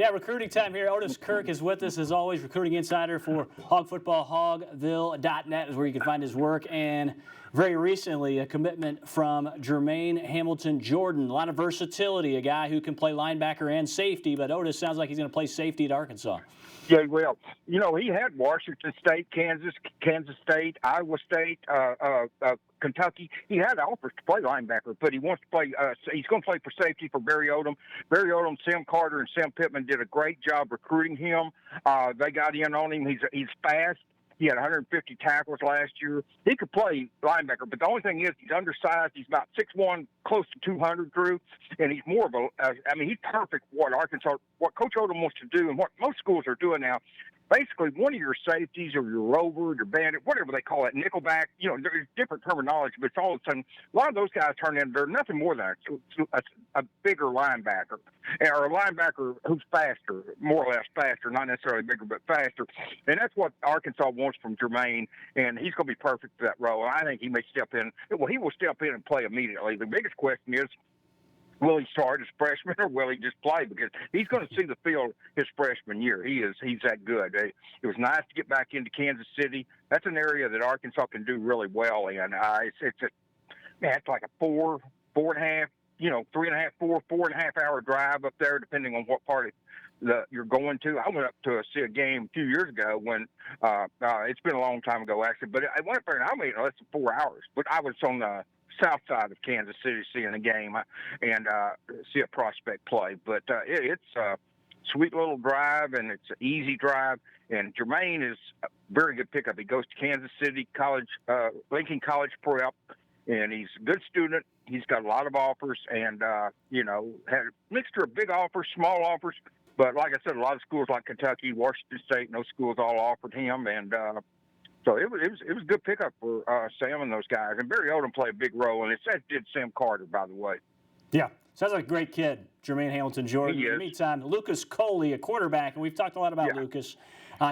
Yeah, recruiting time here. Otis Kirk is with us as always, recruiting insider for Hog Football. Hogville.net is where you can find his work. And very recently, a commitment from Jermaine Hamilton Jordan. A lot of versatility, a guy who can play linebacker and safety. But Otis sounds like he's going to play safety at Arkansas. Yeah, well, he had Washington State, Kansas State, Iowa State, Kentucky. He had offers to play linebacker, but he wants to play. He's going to play for safety for Barry Odom. Barry Odom, Sam Carter, and Sam Pittman did a great job recruiting him. They got in on him. He's fast. He had 150 tackles last year. He could play linebacker, but the only thing is he's undersized. He's about 6'1", close to 200, Drew, and he's more of he's perfect for what Coach Odom wants to do, and what most schools are doing now. Basically, one of your safeties or your rover, your bandit, whatever they call it, nickelback, there's different terminology, but it's all of a sudden, a lot of those guys turn into, they're nothing more than a bigger linebacker, or a linebacker who's faster, more or less faster, not necessarily bigger, but faster. And that's what Arkansas wants from Jermaine, and he's going to be perfect for that role. I think he may step in. Well, he will step in and play immediately. The biggest question is, will he start as freshman or will he just play? Because he's going to see the field his freshman year. He's that good. It was nice to get back into Kansas City. That's an area that Arkansas can do really well in. It's like a 4.5, 4.5 hour drive up there, depending on what part you're going to. I went up to see a game a few years ago when it's been a long time ago actually, but I went up there and I made less than 4 hours. But I was on the south side of Kansas City seeing a game and see a prospect play. But it's a sweet little drive, and it's an easy drive. And Jermaine is a very good pickup. He goes to Kansas City College, Lincoln College Prep, and he's a good student. He's got a lot of offers and, had a mixture of big offers, small offers. But like I said, a lot of schools like Kentucky, Washington State, and those schools all offered him. And so it was a good pickup for Sam and those guys. And Barry Odom played a big role, and that did Sam Carter, by the way. Yeah, sounds like a great kid, Jermaine Hamilton Jordan. In the meantime, Lucas Coley, a quarterback, and we've talked a lot about Lucas.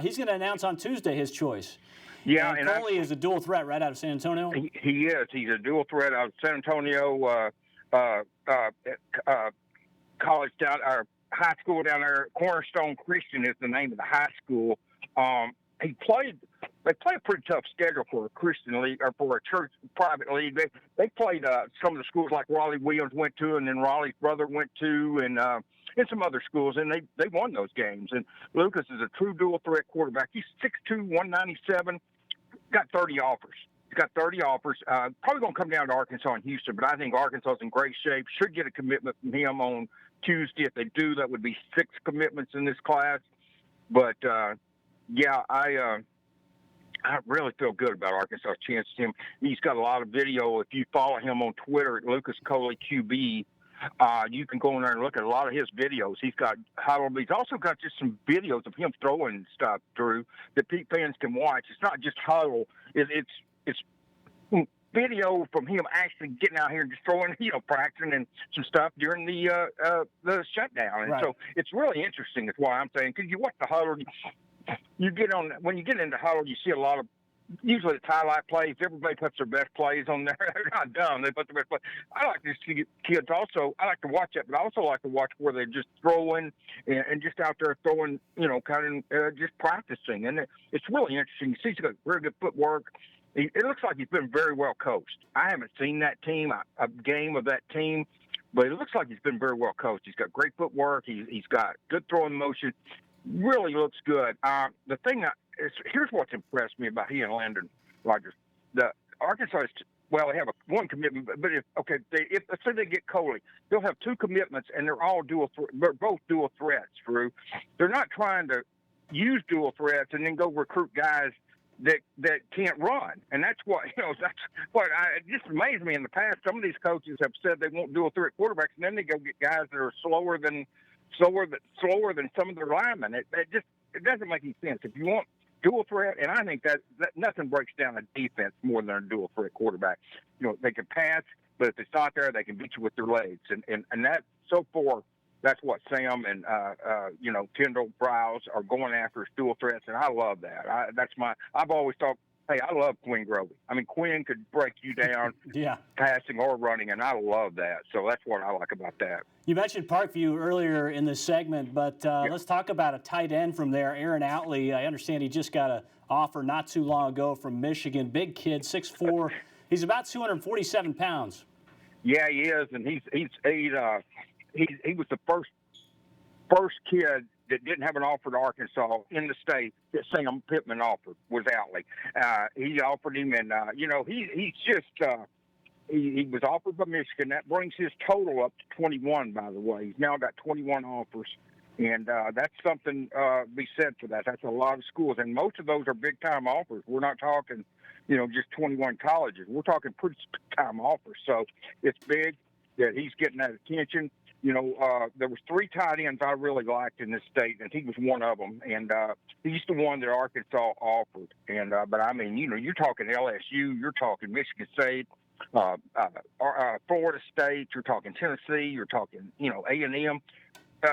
He's going to announce on Tuesday his choice. Yeah, and Coley is a dual threat right out of San Antonio. He is. He's a dual threat out of San Antonio college down, or high school down there. Cornerstone Christian is the name of the high school. They play a pretty tough schedule for a Christian league or for a church private league. They played some of the schools like Raleigh Williams went to, and then Raleigh's brother went to, and some other schools, and they won those games. And Lucas is a true dual threat quarterback. He's 6'2", 197, got 30 offers. He's got 30 offers. Probably going to come down to Arkansas and Houston, but I think Arkansas is in great shape. Should get a commitment from him on Tuesday. If they do, that would be 6 commitments in this class. But I really feel good about Arkansas' chances. He's got a lot of video. If you follow him on Twitter at Lucas Coley QB, you can go in there and look at a lot of his videos. He's got huddle. He's also got just some videos of him throwing stuff, Drew, that fans can watch. It's not just huddle. It's video from him actually getting out here and just throwing, practicing and some stuff during the shutdown. And so it's really interesting. That's why I'm saying, because you watch the huddle. When you get into huddle, you see a lot of, usually it's highlight plays. Everybody puts their best plays on there. They're not dumb. They put their best plays. I like to see kids also. I like to watch it, but I also like to watch where they're just throwing and just out there throwing, kind of just practicing. And it's really interesting. You see he's got very good footwork. It looks like he's been very well coached. I haven't seen that team, a game of that team, but it looks like he's been very well coached. He's got great footwork. He's got good throwing motion. Really looks good. The thing here's what's impressed me about he and Landon Rogers. The Arkansas they have one commitment, but if let's say they get Coley, they'll have 2 commitments, and they're all they're both dual threats. Drew, they're not trying to use dual threats and then go recruit guys that can't run, and that's what it just amazed me in the past. Some of these coaches have said they won't dual threat quarterbacks, and then they go get guys that are slower than some of their linemen. It doesn't make any sense. If you want dual threat, and I think that nothing breaks down a defense more than a dual threat quarterback. They can pass, but if it's not there, they can beat you with their legs. And that so far, that's what Sam and Kendall Browse are going after is dual threats, and I love that. I've always thought Hey, I love Quinn Grovey. I mean, Quinn could break you down Yeah. passing or running, and I love that. So that's what I like about that. You mentioned Parkview earlier in this segment, but let's talk about a tight end from there, Aaron Outley. I understand he just got an offer not too long ago from Michigan. Big kid, 6'4". He's about 247 pounds. Yeah, he is, and he was the first kid that didn't have an offer to Arkansas in the state that Sam Pittman offered was Outley. He offered him, and he's just he was offered by Michigan. That brings his total up to 21. By the way, he's now got 21 offers, and that's something to be said for that. That's a lot of schools, and most of those are big time offers. We're not talking, just 21 colleges. We're talking pretty big time offers. So it's big that he's getting that attention. There was 3 tight ends I really liked in this state, and he was one of them. And he's the one that Arkansas offered. And but I mean, you're talking LSU, you're talking Michigan State, Florida State, you're talking Tennessee, you're talking A&M,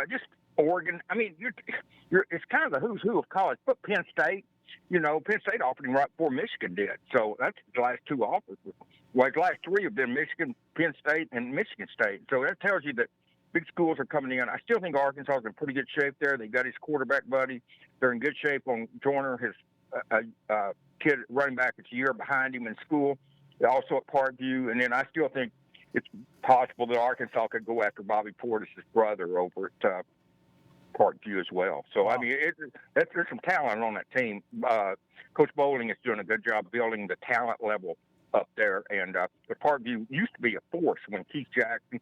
just Oregon. I mean, it's kind of the who's who of college. But Penn State, Penn State offered him right before Michigan did. So that's the last 2 offers. Well, the last 3 have been Michigan, Penn State, and Michigan State. So that tells you that big schools are coming in. I still think Arkansas is in pretty good shape there. They got his quarterback buddy. They're in good shape on Joyner, his kid running back that's a year behind him in school. They're also at Parkview. And then I still think it's possible that Arkansas could go after Bobby Portis' brother over at Parkview as well. So, I mean, there's some talent on that team. Coach Bowling is doing a good job building the talent level up there. And the Parkview used to be a force when Keith Jackson,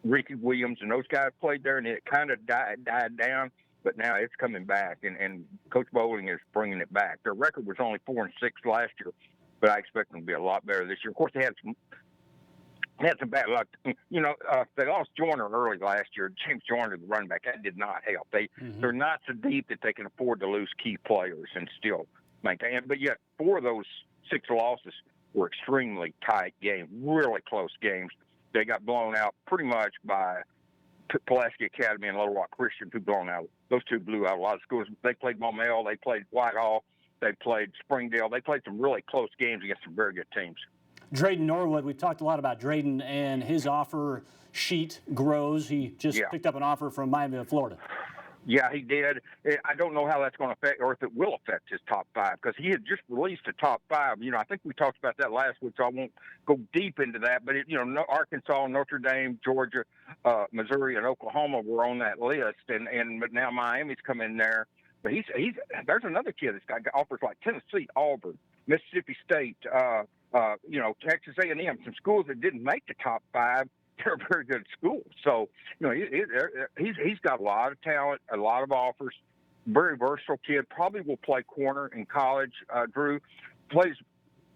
Ricky Williams, and those guys played there, and it kind of died down. But now it's coming back, and Coach Bowling is bringing it back. Their record was only 4-6 last year, but I expect them to be a lot better this year. Of course, they had some bad luck. They lost Joyner early last year. James Joyner, the running back, that did not help. They're not so deep that they can afford to lose key players and still maintain. But yet, 4 of those 6 losses were extremely tight games, really close games. They got blown out pretty much by Pulaski Academy and Little Rock Christian, who blown out. Those 2 blew out a lot of schools. They played Maumelle. They played Whitehall. They played Springdale. They played some really close games against some very good teams. Drayton Norwood, we've talked a lot about Drayton, and his offer sheet grows. He just picked up an offer from Miami of Florida. Yeah, he did. I don't know how that's going to affect, or if it will affect his top 5, because he had just released a top 5. I think we talked about that last week, so I won't go deep into that. But Arkansas, Notre Dame, Georgia, Missouri, and Oklahoma were on that list, but now Miami's come in there. But there's another kid that's got offers like Tennessee, Auburn, Mississippi State, Texas A&M, some schools that didn't make the top 5. They're very good schools. So, he's got a lot of talent, a lot of offers, very versatile kid, probably will play corner in college. Drew plays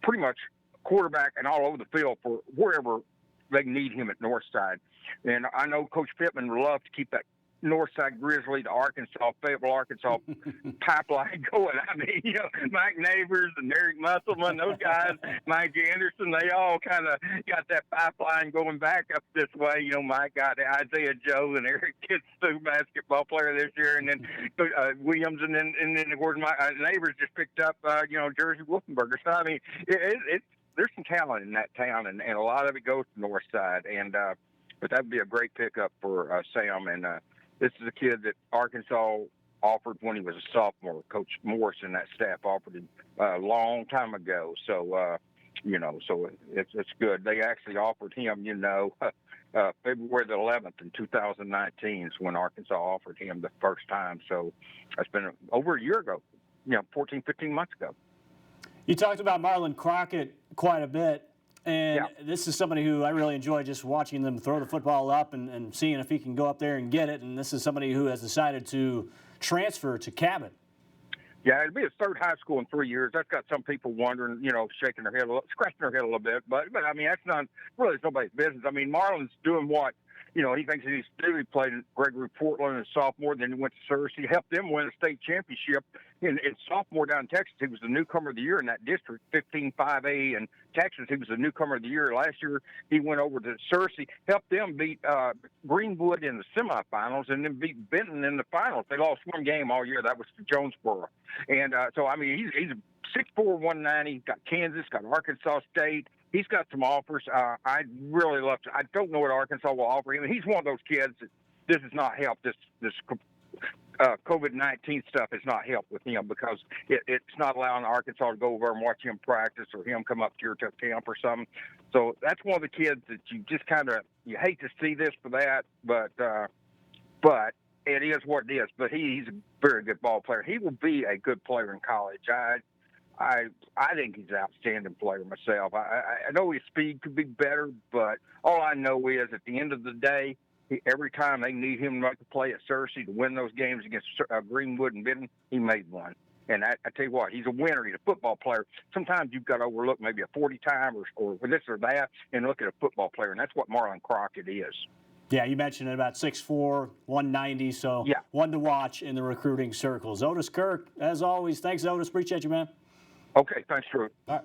pretty much quarterback and all over the field for wherever they need him at Northside. And I know Coach Pittman would love to keep that Northside Grizzly to Arkansas, Fayetteville, Arkansas pipeline going. I mean, Mike Neighbors and Eric Musselman, those guys, Mike Anderson, they all kind of got that pipeline going back up this way. Mike got Isaiah Joe and Eric Kitsu, basketball player this year, and then Williams, and then of course my Neighbors just picked up, Jersey Wolfenberger. So I mean, there's some talent in that town, and a lot of it goes to Northside, and but that'd be a great pickup for Sam. And this is a kid that Arkansas offered when he was a sophomore. Coach Morris and that staff offered him a long time ago. So, so it's good. They actually offered him, February the 11th in 2019 is when Arkansas offered him the first time. So that's been over a year ago, 14, 15 months ago. You talked about Marlin Crockett quite a bit. And this is somebody who I really enjoy just watching them throw the football up and seeing if he can go up there and get it. And this is somebody who has decided to transfer to Cabot. Yeah, it'll be his 3rd high school in 3 years. That's got some people wondering, shaking their head, scratching their head a little bit. But I mean, that's not really, it's nobody's business. I mean, Marlin's doing what he thinks he's due. He played at Gregory Portland as a sophomore, then he went to Searcy, helped them win a state championship in sophomore down in Texas. He was the newcomer of the year in that district, 15-5A in Texas. He was the newcomer of the year. Last year, he went over to Searcy, helped them beat Greenwood in the semifinals, and then beat Benton in the finals. They lost one game all year. That was to Jonesboro. And so, I mean, he's 6'4", 190, got Kansas, got Arkansas State. He's got some offers. I'd really love to. I don't know what Arkansas will offer him. He's one of those kids that this has not helped. This COVID-19 stuff has not helped with him because it's not allowing Arkansas to go over and watch him practice or him come up here to camp or something. So that's one of the kids that you just you hate to see this for that, but it is what it is. But he's a very good ball player. He will be a good player in college. I think he's an outstanding player myself. I know his speed could be better, but all I know is at the end of the day, every time they need him to make a play at Searcy to win those games against Greenwood and Benton, he made one. And I tell you what, he's a winner. He's a football player. Sometimes you've got to overlook maybe a 40 time or this or that and look at a football player, and that's what Marlin Crockett is. Yeah, you mentioned it, about 6'4", 190, so yeah. One to watch in the recruiting circles. Otis Kirk, as always, thanks, Otis. Appreciate you, man. Okay, thanks, Drew. All right.